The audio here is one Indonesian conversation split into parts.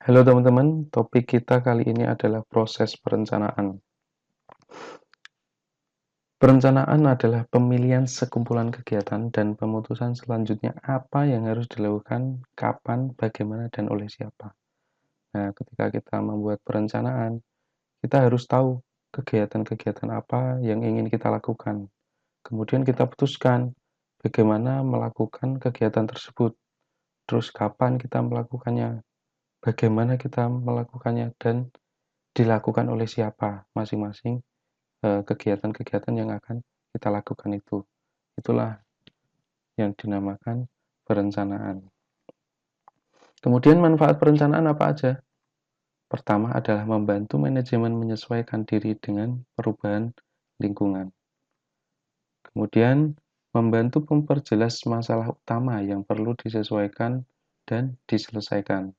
Halo teman-teman, topik kita kali ini adalah proses perencanaan. Perencanaan adalah pemilihan sekumpulan kegiatan dan pemutusan selanjutnya apa yang harus dilakukan, kapan, bagaimana, dan oleh siapa. Nah, ketika kita membuat perencanaan, kita harus tahu kegiatan-kegiatan apa yang ingin kita lakukan. Kemudian kita putuskan bagaimana melakukan kegiatan tersebut, terus kapan kita melakukannya, bagaimana kita melakukannya, dan dilakukan oleh siapa masing-masing kegiatan-kegiatan yang akan kita lakukan itu. Itulah yang dinamakan perencanaan. Kemudian manfaat perencanaan apa aja? Pertama adalah membantu manajemen menyesuaikan diri dengan perubahan lingkungan. Kemudian membantu memperjelas masalah utama yang perlu disesuaikan dan diselesaikan.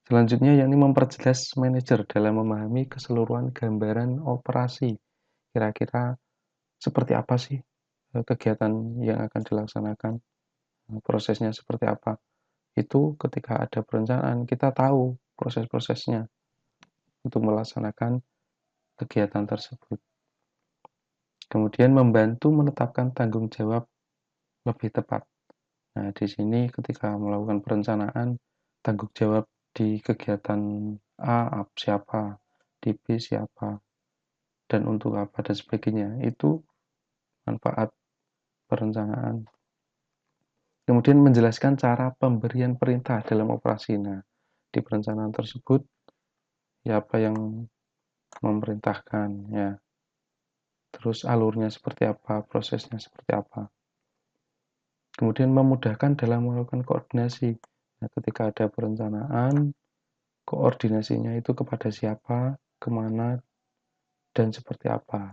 Selanjutnya yakni memperjelas manajer dalam memahami keseluruhan gambaran operasi. Kira-kira seperti apa sih kegiatan yang akan dilaksanakan, prosesnya seperti apa. Itu ketika ada perencanaan, kita tahu proses-prosesnya untuk melaksanakan kegiatan tersebut. Kemudian membantu menetapkan tanggung jawab lebih tepat. Nah, di sini ketika melakukan perencanaan, tanggung jawab di kegiatan A siapa, di B siapa, dan untuk apa dan sebagainya. Itu manfaat perencanaan. Kemudian menjelaskan cara pemberian perintah dalam operasi. Nah, di perencanaan tersebut, ya apa yang memerintahkan, ya. Terus alurnya seperti apa, prosesnya seperti apa. Kemudian memudahkan dalam melakukan koordinasi. Nah, ketika ada perencanaan, koordinasinya itu kepada siapa, kemana, dan seperti apa.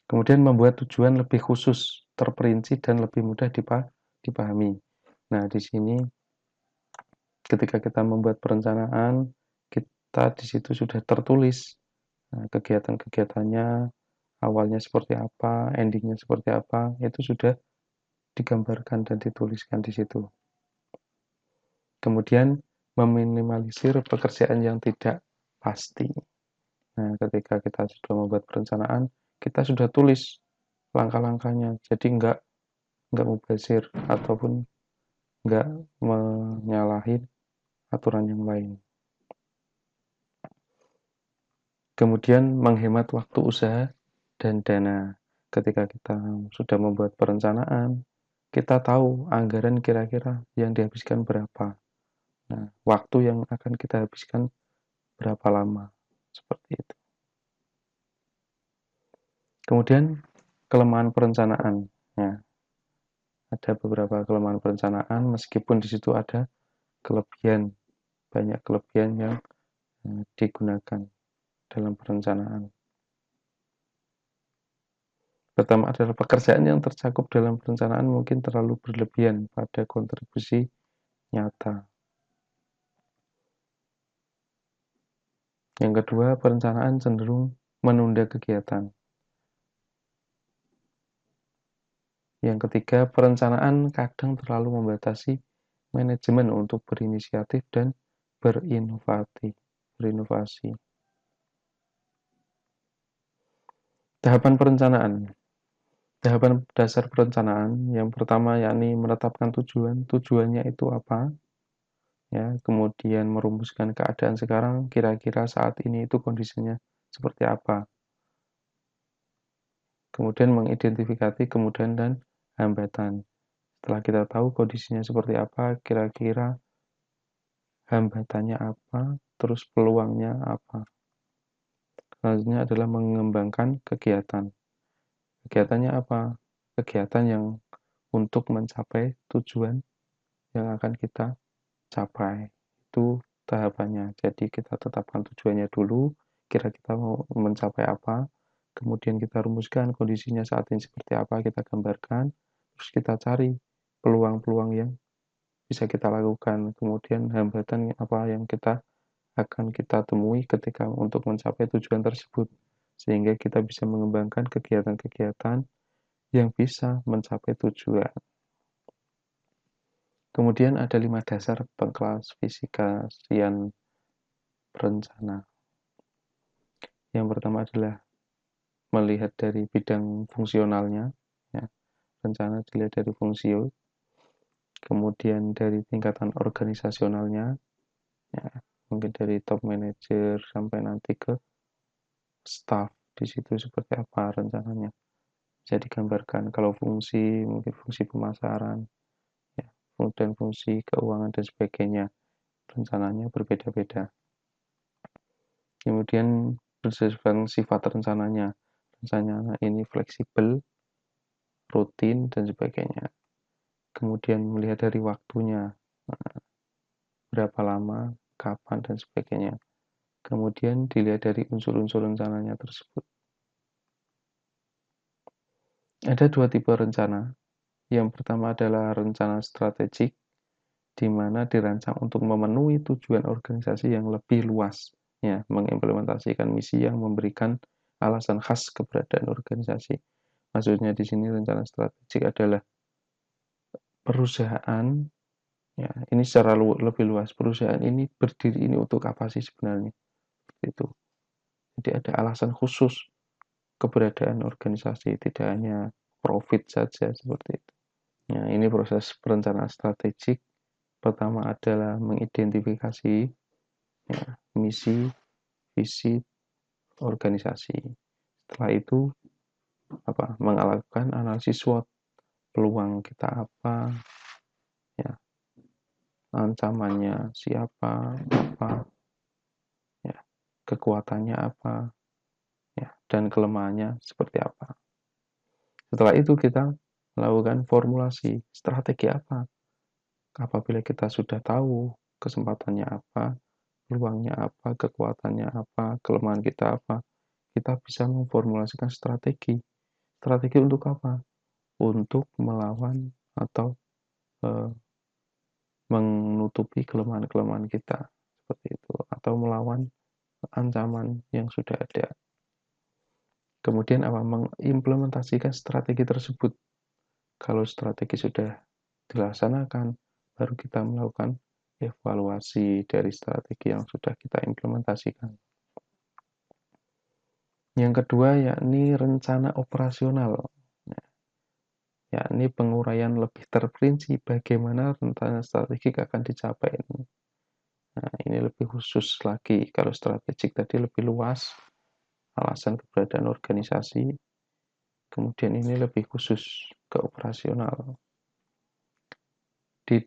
Kemudian membuat tujuan lebih khusus, terperinci, dan lebih mudah dipahami. Nah, di sini ketika kita membuat perencanaan, kita di situ sudah tertulis kegiatan-kegiatannya, awalnya seperti apa, endingnya seperti apa, itu sudah digambarkan dan dituliskan di situ. Kemudian meminimalisir pekerjaan yang tidak pasti. Nah, ketika kita sudah membuat perencanaan, kita sudah tulis langkah-langkahnya, jadi nggak mubazir ataupun nggak menyalahi aturan yang lain. Kemudian menghemat waktu usaha dan dana. Ketika kita sudah membuat perencanaan, kita tahu anggaran kira-kira yang dihabiskan berapa. Nah, waktu yang akan kita habiskan berapa lama, seperti itu. Kemudian kelemahan perencanaan. Ya, ada beberapa kelemahan perencanaan meskipun di situ ada kelebihan, banyak kelebihan yang digunakan dalam perencanaan. Pertama adalah pekerjaan yang tercakup dalam perencanaan mungkin terlalu berlebihan pada kontribusi nyata. Yang kedua, perencanaan cenderung menunda kegiatan. Yang ketiga, perencanaan kadang terlalu membatasi manajemen untuk berinisiatif dan berinovasi. Tahapan perencanaan. Tahapan dasar perencanaan yang pertama yakni menetapkan tujuan. Tujuannya itu apa? Ya, kemudian merumuskan keadaan sekarang kira-kira saat ini itu kondisinya seperti apa. Kemudian mengidentifikasi kemudahan dan hambatan. Setelah kita tahu kondisinya seperti apa, kira-kira hambatannya apa, terus peluangnya apa. Selanjutnya adalah mengembangkan kegiatan. Kegiatannya apa? Kegiatan yang untuk mencapai tujuan yang akan kita capai. Itu tahapannya. Jadi kita tetapkan tujuannya dulu, kira kita mau mencapai apa, kemudian kita rumuskan kondisinya saat ini seperti apa, kita gambarkan, terus kita cari peluang-peluang yang bisa kita lakukan, kemudian hambatan apa yang akan kita temui ketika untuk mencapai tujuan tersebut, sehingga kita bisa mengembangkan kegiatan-kegiatan yang bisa mencapai tujuan. Kemudian ada 5 dasar pengklasifikasian berencana. Yang pertama adalah melihat dari bidang fungsionalnya, ya. Rencana dilihat dari fungsio, kemudian dari tingkatan organisasionalnya, ya, mungkin dari top manager sampai nanti ke staff di situ seperti apa rencananya. Bisa digambarkan kalau fungsi, mungkin fungsi pemasaran, ya, dan fungsi keuangan dan sebagainya. Rencananya berbeda-beda. Kemudian berdasarkan sifat rencananya. Rencananya ini fleksibel, rutin, dan sebagainya. Kemudian melihat dari waktunya, berapa lama, kapan, dan sebagainya. Kemudian dilihat dari unsur-unsur rencananya tersebut. Ada 2 tipe rencana. Yang pertama adalah rencana strategik, di mana dirancang untuk memenuhi tujuan organisasi yang lebih luas, ya, mengimplementasikan misi yang memberikan alasan khas keberadaan organisasi. Maksudnya di sini rencana strategik adalah perusahaan, ya, ini secara lebih luas. Perusahaan ini berdiri ini untuk apa sih sebenarnya? Itu. Jadi ada alasan khusus keberadaan organisasi, tidak hanya profit saja seperti itu. Nah, ini proses perencanaan strategik. Pertama adalah mengidentifikasi, ya, misi, visi organisasi. Setelah itu melakukan analisis SWOT, peluang kita apa, ya, ancamannya siapa, apa, ya, kekuatannya apa, ya, dan kelemahannya seperti apa. Setelah itu kita melakukan formulasi strategi apa. Apabila kita sudah tahu kesempatannya apa, peluangnya apa, kekuatannya apa, kelemahan kita apa, kita bisa memformulasikan strategi. Strategi untuk apa? Untuk melawan atau e, menutupi kelemahan-kelemahan kita seperti itu, atau melawan ancaman yang sudah ada. Kemudian mengimplementasikan strategi tersebut. Kalau strategi sudah dilaksanakan, baru kita melakukan evaluasi dari strategi yang sudah kita implementasikan. Yang kedua yakni rencana operasional, yakni penguraian lebih terperinci bagaimana rencana strategik akan dicapai. Nah, ini lebih khusus lagi. Kalau strategik tadi lebih luas, alasan keberadaan organisasi, kemudian ini lebih khusus ke operasional. Di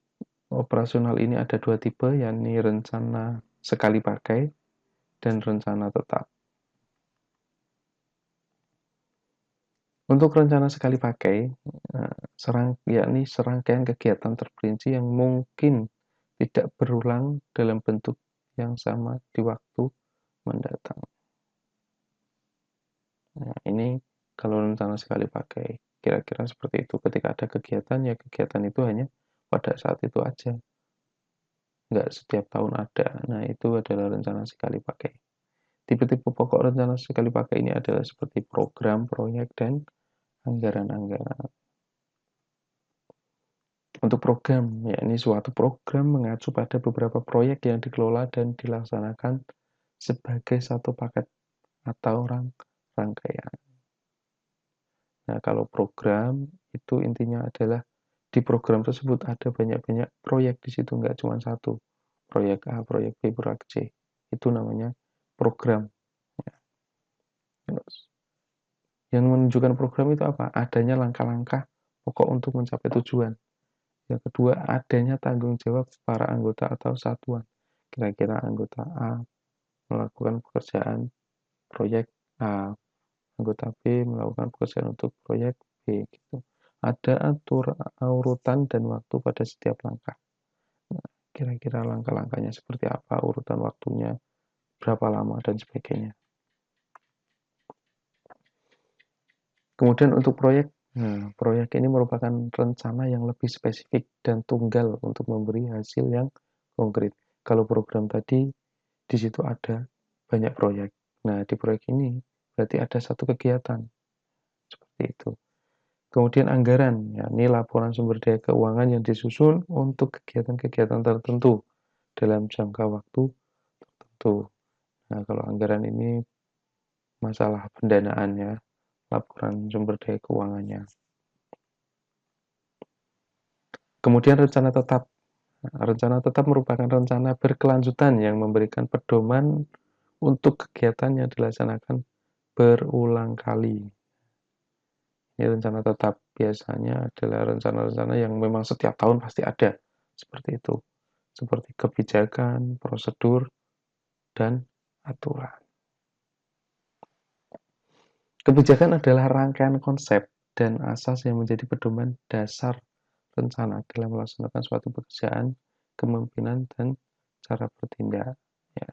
operasional ini ada 2 tipe, yakni rencana sekali pakai dan rencana tetap. Untuk rencana sekali pakai, yakni serangkaian kegiatan terperinci yang mungkin tidak berulang dalam bentuk yang sama di waktu mendatang. Nah, ini kalau rencana sekali pakai, kira-kira seperti itu. Ketika ada kegiatan, ya kegiatan itu hanya pada saat itu aja. Nggak setiap tahun ada. Nah, itu adalah rencana sekali pakai. Tipe-tipe pokok rencana sekali pakai ini adalah seperti program, proyek, dan anggaran-anggaran. Untuk program, yakni suatu program mengacu pada beberapa proyek yang dikelola dan dilaksanakan sebagai satu paket atau rangkaian. Nah, kalau program itu intinya adalah di program tersebut ada banyak-banyak proyek di situ, nggak cuma satu. Proyek A, proyek B, proyek C. Itu namanya program. Yang menunjukkan program itu apa? Adanya langkah-langkah pokok untuk mencapai tujuan. Yang kedua, adanya tanggung jawab para anggota atau satuan. Kira-kira anggota A melakukan pekerjaan proyek A, anggota B melakukan pekerjaan untuk proyek B. Gitu. Ada urutan dan waktu pada setiap langkah. Nah, kira-kira langkah-langkahnya seperti apa, urutan waktunya, berapa lama, dan sebagainya. Kemudian untuk proyek, proyek ini merupakan rencana yang lebih spesifik dan tunggal untuk memberi hasil yang konkret. Kalau program tadi, di situ ada banyak proyek. Nah, di proyek ini berarti ada satu kegiatan. Seperti itu. Kemudian anggaran, ya, ini laporan sumber daya keuangan yang disusun untuk kegiatan-kegiatan tertentu dalam jangka waktu tertentu. Nah, kalau anggaran ini masalah pendanaannya, laporan sumber daya keuangannya. Kemudian rencana tetap. Nah, rencana tetap merupakan rencana berkelanjutan yang memberikan pedoman untuk kegiatan yang dilaksanakan berulang kali. Ini rencana tetap biasanya adalah rencana-rencana yang memang setiap tahun pasti ada. Seperti itu. Seperti kebijakan, prosedur, dan aturan. Kebijakan adalah rangkaian konsep dan asas yang menjadi pedoman dasar rencana dalam melaksanakan suatu pekerjaan, kepemimpinan, dan cara bertindak. Ya.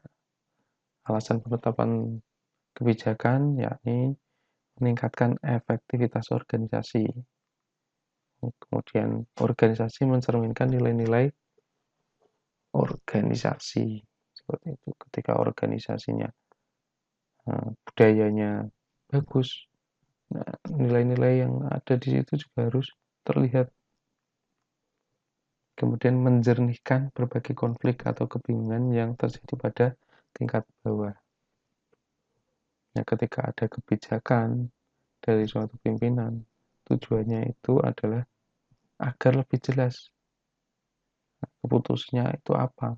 Alasan penetapan kebijakan yakni meningkatkan efektivitas organisasi. Kemudian organisasi mencerminkan nilai-nilai organisasi. Seperti itu. Ketika organisasinya budayanya bagus, nah, nilai-nilai yang ada di situ juga harus terlihat. Kemudian menjernihkan berbagai konflik atau kebingungan yang terjadi pada tingkat bawah. Nah, ketika ada kebijakan dari suatu pimpinan, tujuannya itu adalah agar lebih jelas keputusnya itu apa.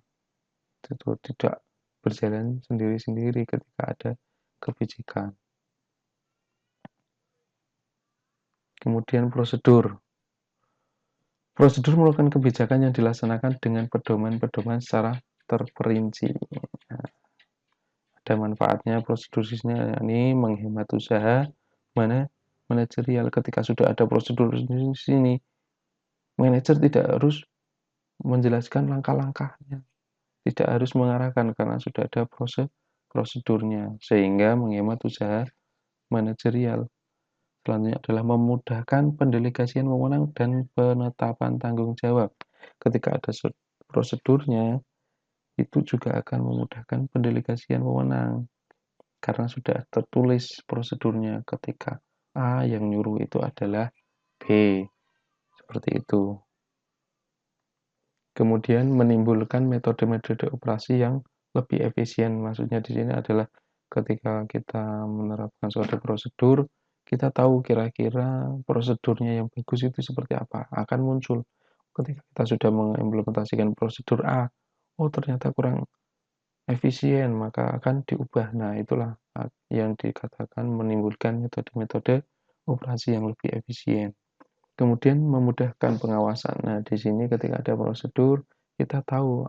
Itu tidak berjalan sendiri-sendiri ketika ada kebijakan. Kemudian prosedur. Prosedur merupakan kebijakan yang dilaksanakan dengan pedoman-pedoman secara terperinci. Nah, ada manfaatnya prosedurnya ini menghemat usaha, mana manajerial. Ketika sudah ada prosedur di sini, manajer tidak harus menjelaskan langkah-langkahnya, tidak harus mengarahkan karena sudah ada prosedurnya, sehingga menghemat usaha manajerial. Selanjutnya adalah memudahkan pendelegasian wewenang dan penetapan tanggung jawab. Ketika ada prosedurnya, itu juga akan memudahkan pendelegasian wewenang karena sudah tertulis prosedurnya ketika A yang nyuruh itu adalah B. Seperti itu. Kemudian menimbulkan metode-metode operasi yang lebih efisien. Maksudnya di sini adalah ketika kita menerapkan suatu prosedur, kita tahu kira-kira prosedurnya yang bagus itu seperti apa. Akan muncul ketika kita sudah mengimplementasikan prosedur A, oh ternyata kurang efisien, maka akan diubah. Nah, itulah yang dikatakan menimbulkan metode-metode operasi yang lebih efisien. Kemudian memudahkan pengawasan. Nah, di sini ketika ada prosedur, kita tahu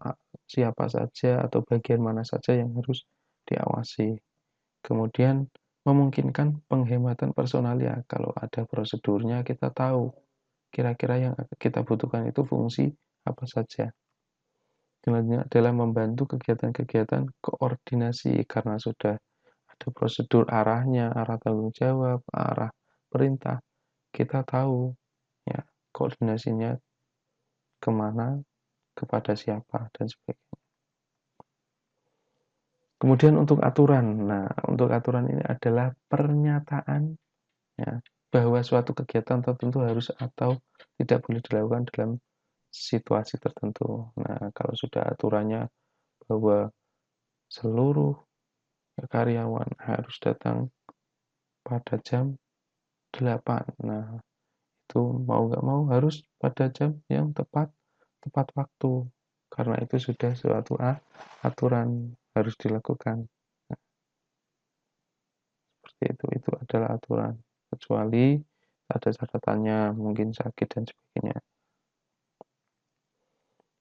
siapa saja atau bagian mana saja yang harus diawasi. Kemudian memungkinkan penghematan personal ya. Kalau ada prosedurnya, kita tahu kira-kira yang kita butuhkan itu fungsi apa saja. Selanjutnya adalah membantu kegiatan-kegiatan koordinasi karena sudah ada prosedur arahnya, arah tanggung jawab, arah perintah. Kita tahu ya koordinasinya kemana, kepada siapa, dan sebagainya. Kemudian untuk aturan, nah untuk aturan ini adalah pernyataan ya, bahwa suatu kegiatan tertentu harus atau tidak boleh dilakukan dalam situasi tertentu. Nah kalau sudah aturannya bahwa seluruh karyawan harus datang pada jam 8. Nah itu mau nggak mau harus pada jam yang tepat waktu karena itu sudah suatu aturan harus dilakukan. Nah, seperti itu adalah aturan kecuali ada catatannya mungkin sakit dan sebagainya.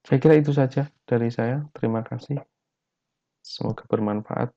Saya kira itu saja dari saya, terima kasih, semoga bermanfaat.